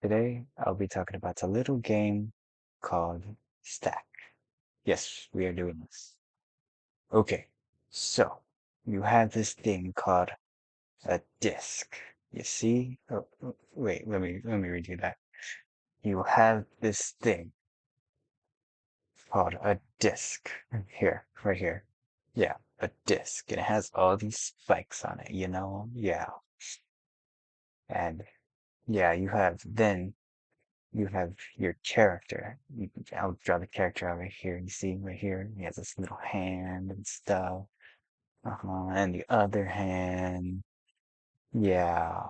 Today I'll be talking about a little game called Stack. Yes, we are doing this. Okay, so you have this thing called a disk. You see? Wait, let me redo that. You have this thing called a disk. Here, right here. Yeah, a disk. And it has all these spikes on it, you know? Yeah. And yeah, you have your character. I'll draw the character over here. You see right here, he has this little hand and stuff. And the other hand, yeah.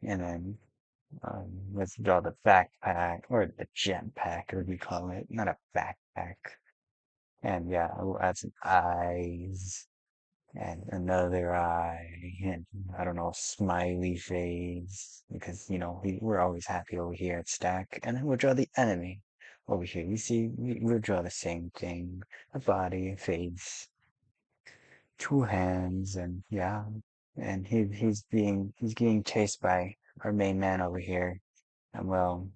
And then let's draw the backpack or the jetpack, or we call it, not a backpack. And yeah, we'll add some eyes and another eye, and I don't know, smiley face, because we're always happy over here at Stack. And then we'll draw the enemy over here. You see, we'll draw the same thing: a body, a face, two hands, and yeah. And he's being chased by our main man over here. And well,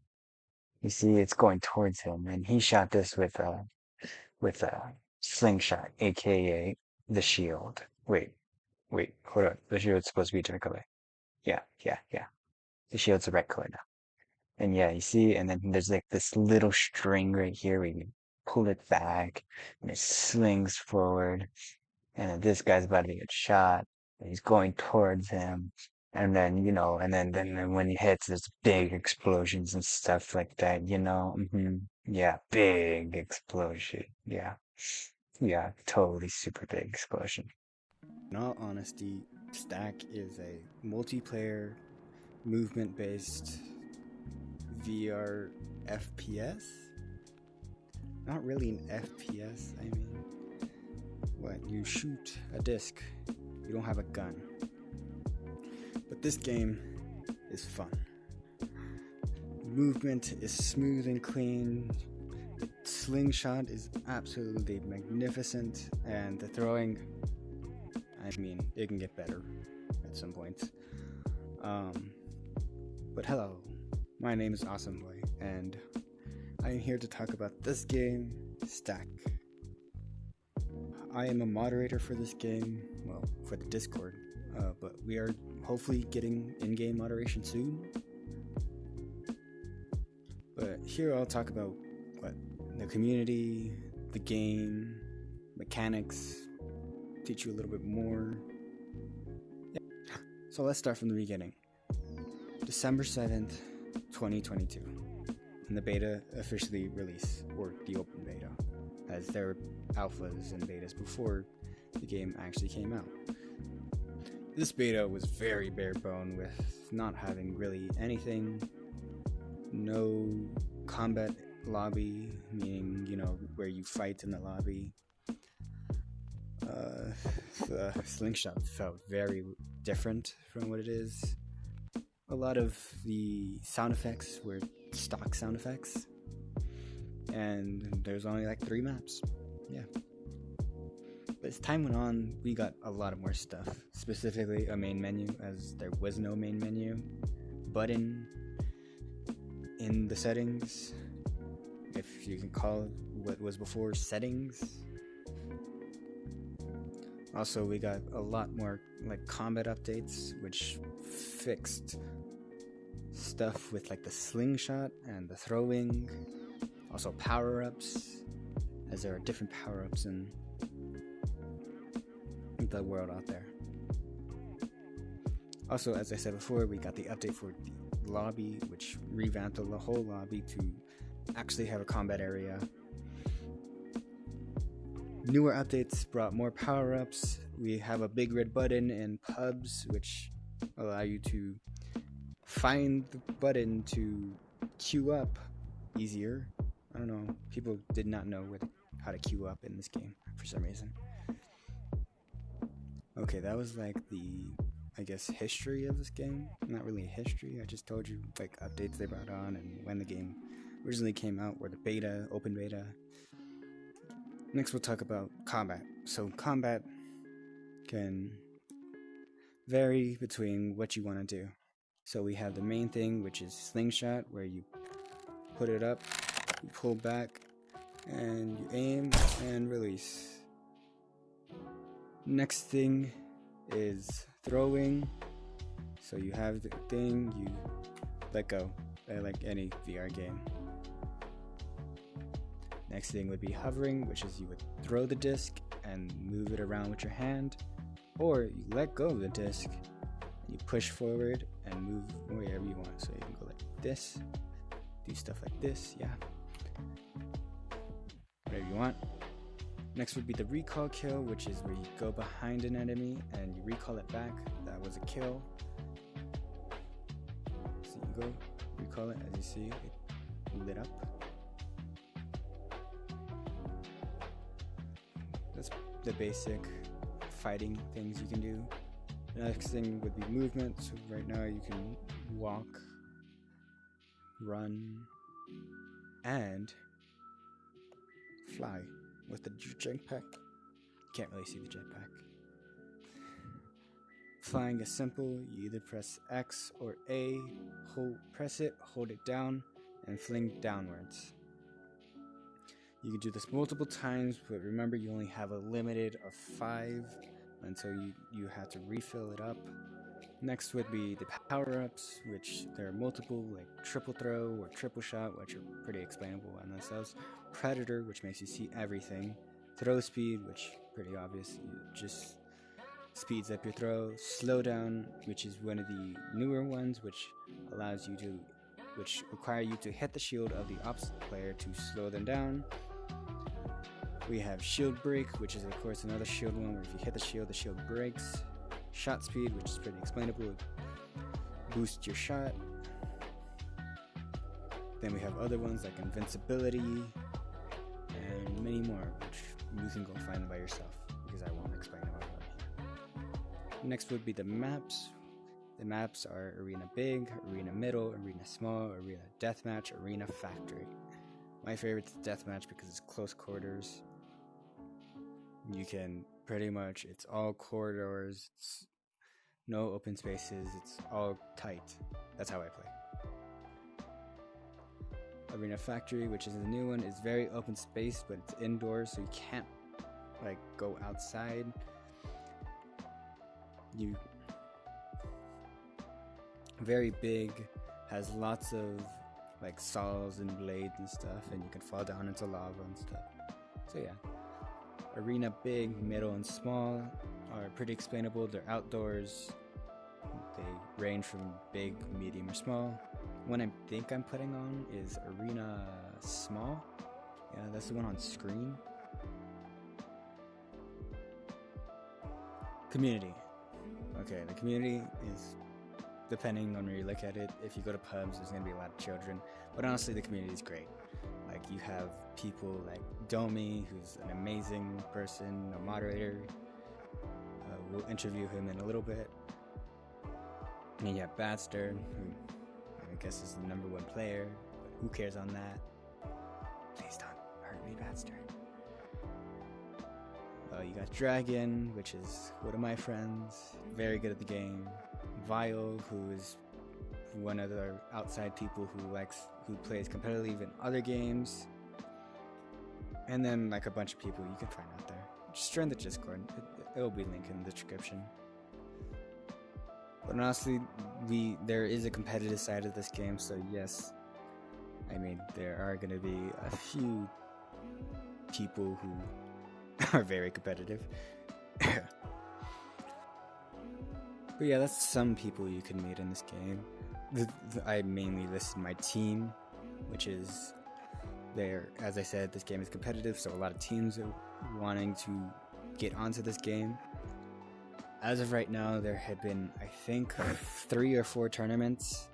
you see, it's going towards him, and he shot this with a slingshot, aka the shield. Wait, hold on. The shield's supposed to be a different color. Yeah. The shield's a red color now. And yeah, you see, and then there's like this little string right here where you pull it back and it slings forward. And then this guy's about to get shot. And he's going towards him. And then, then when he hits, there's big explosions and stuff like that. Yeah, big explosion. Yeah, totally super big explosion. In all honesty, Stack is a multiplayer, movement based VR FPS. Not really an FPS, I mean, what? You shoot a disc, you don't have a gun. But this game is fun. Movement is smooth and clean. The slingshot is absolutely magnificent, and the throwing, I mean, it can get better at some points. But hello, my name is Awesome Boy, and I am here to talk about this game, Stack. I am a moderator for this game, well, for the Discord, but we are hopefully getting in-game moderation soon. But here I'll talk about the community, the game, mechanics, teach you a little bit more. Yeah. So let's start from the beginning. December 7th, 2022, and the beta officially released, or the open beta, as there were alphas and betas before the game actually came out. This beta was very bare bone, with not having really anything, no combat lobby, meaning, where you fight in the lobby. The slingshot felt very different from what it is. A lot of the sound effects were stock sound effects, and there's only like 3 maps. Yeah. But as time went on, we got a lot of more stuff, specifically a main menu, as there was no main menu, button in the settings, if you can call it what was before settings. Also, we got a lot more like combat updates, which fixed stuff with like the slingshot and the throwing. Also power-ups, as there are different power-ups in the world out there. Also, as I said before, we got the update for the lobby, which revamped the whole lobby to actually have a combat area. Newer updates brought more power-ups. We have a big red button in pubs, which allow you to find the button to queue up easier. I don't know, people did not know how to queue up in this game for some reason. Okay, that was like the, I guess, history of this game. Not really history, I just told you like updates they brought on and when the game originally came out, or the beta, open beta. Next we'll talk about combat. So combat can vary between what you want to do. So we have the main thing, which is slingshot, where you put it up, you pull back, and you aim and release. Next thing is throwing. So you have the thing, you let go, like any VR game. Next thing would be hovering, which is you would throw the disc and move it around with your hand, or you let go of the disc and you push forward and move wherever you want. So you can go like this, do stuff like this, yeah, whatever you want. Next would be the recall kill, which is where you go behind an enemy and you recall it back. That was a kill. So you go recall it, as you see, it lit up. That's the basic fighting things you can do. The next thing would be movement. So right now you can walk, run, and fly with the jetpack. Can't really see the jetpack. Flying is simple. You either press X or A, press it, hold it down, and fling downwards. You can do this multiple times, but remember you only have a limited of 5 until you have to refill it up. Next would be the power-ups, which there are multiple, like triple throw or triple shot, which are pretty explainable on themselves. Predator, which makes you see everything. Throw speed, which pretty obvious, you just speeds up your throw. Slow down, which is one of the newer ones, which require you to hit the shield of the opposite player to slow them down. We have shield break, which is of course another shield one where if you hit the shield breaks. Shot speed, which is pretty explainable, it boosts your shot. Then we have other ones like invincibility and many more, which you can go find them by yourself because I won't explain about them here. Next would be the maps. The maps are Arena Big, Arena Middle, Arena Small, Arena Deathmatch, Arena Factory. My favorite is Deathmatch because it's close quarters. You can pretty much, it's all corridors, it's no open spaces, it's all tight. That's how I play. Arena Factory, which is the new one, is very open space, but it's indoors, so you can't like go outside. Very big, has lots of like saws and blades and stuff, and you can fall down into lava and stuff. So yeah. Arena Big, Middle, and Small are pretty explainable. They're outdoors. They range from big, medium, or small. One I think I'm putting on is Arena Small. Yeah, that's the one on screen. Community. Okay, the community is, depending on where you look at it, if you go to pubs, there's going to be a lot of children. But honestly, the community is great. Like, you have people like Domie, who's an amazing person, a moderator. We'll interview him in a little bit. And you have Badster, who I guess is the #1 player, but who cares on that? Please don't hurt me, Badster. You got Dragon, which is one of my friends, very good at the game. Vile, who is one of the outside people who plays competitively in other games, and then like a bunch of people you can find out there. Just join the Discord. It'll be linked in the description. But honestly, there is a competitive side of this game, so yes, I mean there are going to be a few people who are very competitive. But yeah, that's some people you can meet in this game. I mainly listed my team, which is there. As I said, this game is competitive, so a lot of teams are wanting to get onto this game. As of right now, there had been, I think, 3 or 4 tournaments.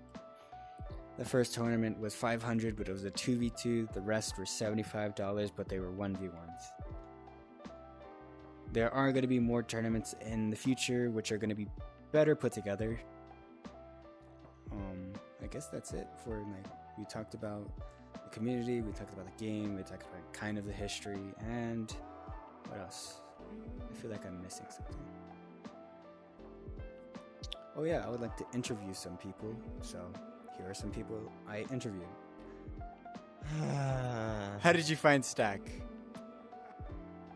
The first tournament was 500, but it was a 2v2. The rest were $75, but they were 1v1s. There are going to be more tournaments in the future, which are going to be better put together. I guess that's it for, like, we talked about the community, we talked about the game, we talked about kind of the history, and what else? I feel like I'm missing something. Oh yeah, I would like to interview some people. So here are some people I interviewed. How did you find Stack?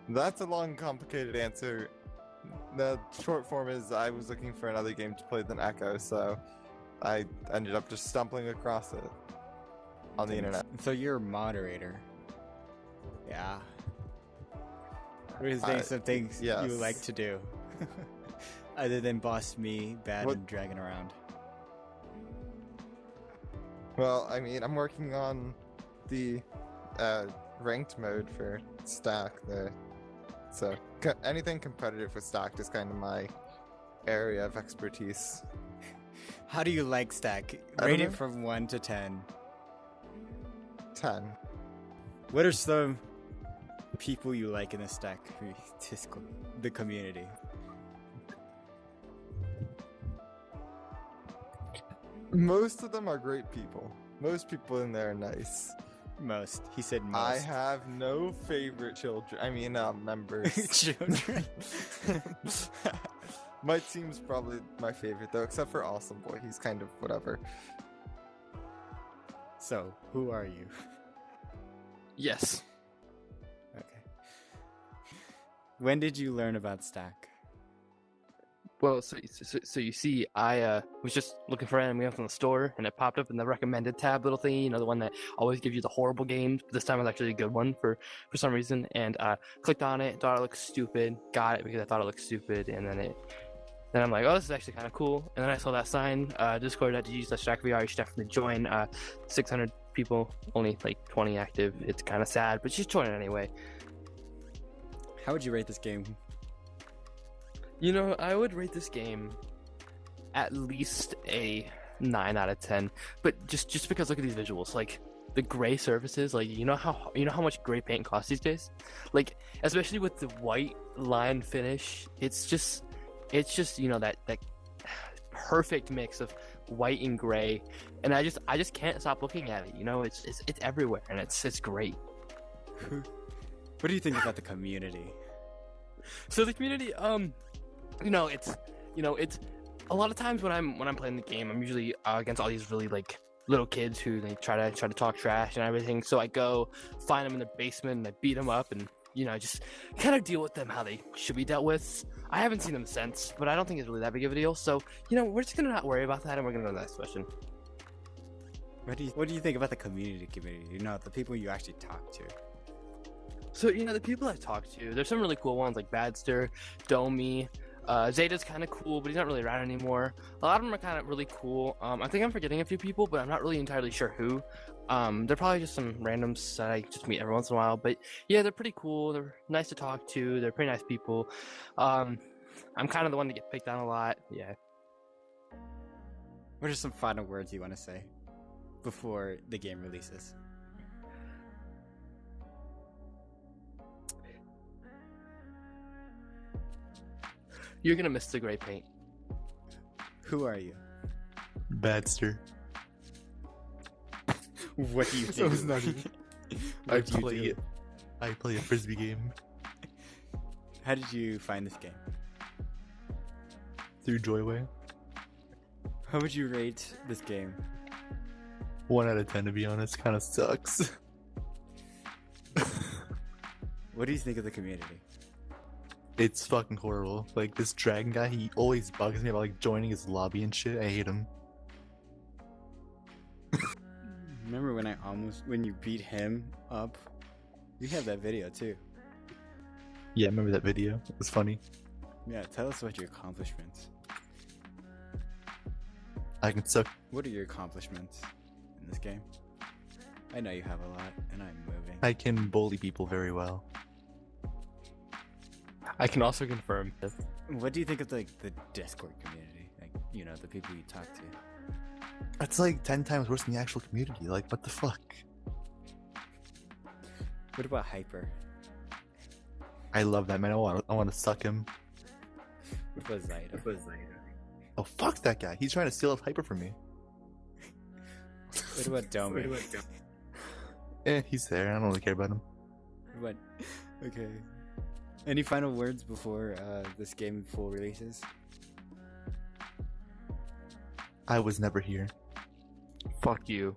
That's a long, complicated answer. The short form is I was looking for another game to play than Echo, so I ended up just stumbling across it on the internet. So you're a moderator. Yeah. What is some things yes. you like to do? Other than boss me, bad, and dragging around. Well, I mean, I'm working on the ranked mode for Stack there. So anything competitive with Stack is kind of my area of expertise. How do you like Stack? Rate it from 1 to 10. 10. What are some people you like in the Stack, the community? Most of them are great people. Most people in there are nice. Most. He said most. I have no favorite children. I mean, members. Children. My team's probably my favorite though, except for Awesome Boy. He's kind of whatever. So, who are you? Yes. Okay. When did you learn about Stack? Well, so you see, I was just looking for anime on the store, and it popped up in the recommended tab little thingy, you know, the one that always gives you the horrible games, but this time it was actually a good one for some reason, and clicked on it, thought it looked stupid, got it because I thought it looked stupid, and then I'm like, oh, this is actually kind of cool, and then I saw that sign, discord.gg/StackVR, you should definitely join, 600 people, only like 20 active, it's kind of sad, but just join it anyway. How would you rate this game? You know, I would rate this game at least a 9 out of 10. But just because look at these visuals, like the gray surfaces, like you know how much gray paint costs these days? Like especially with the white line finish, it's just you know that perfect mix of white and gray. And I just can't stop looking at it, you know, it's everywhere and it's great. What do you think about the community? So the community, it's a lot of times when I'm playing the game, I'm usually against all these really like little kids who they try to talk trash and everything. So I go find them in the basement and I beat them up and just kind of deal with them how they should be dealt with. I haven't seen them since, but I don't think it's really that big of a deal. So we're just gonna not worry about that and we're gonna go to the next question. What do you think about the community? You know, the people you actually talk to. So the people I've talked to, there's some really cool ones like Badster, Domie. Zeta's kind of cool, but he's not really around anymore. A lot of them are kind of really cool. I think I'm forgetting a few people, but I'm not really entirely sure who. They're probably just some randoms that I just meet every once in a while. But yeah, they're pretty cool. They're nice to talk to. They're pretty nice people. I'm kind of the one to get picked on a lot. Yeah. What are some final words you want to say before the game releases? You're gonna miss the gray paint. Who are you? Badster. What do you do? That was not even... I play a frisbee game. How did you find this game? Through Joyway. How would you rate this game? 1 out of 10 to be honest. Kind of sucks. What do you think of the community? It's fucking horrible. Like this dragon guy, he always bugs me about like joining his lobby and shit. I hate him. Remember when you beat him up? You have that video too. Yeah, I remember that video. It was funny. Yeah, tell us about your accomplishments. I can suck. What are your accomplishments in this game? I know you have a lot, and I'm moving. I can bully people very well. I can also confirm. What do you think of the Discord community? Like, the people you talk to. That's like 10 times worse than the actual community. Like, what the fuck? What about Hyper? I love that man. I want to suck him. What about Zyda? Oh fuck that guy. He's trying to steal up Hyper from me. What about Domie? He's there. I don't really care about him. What? Okay. Any final words before this game full releases? I was never here. Fuck you.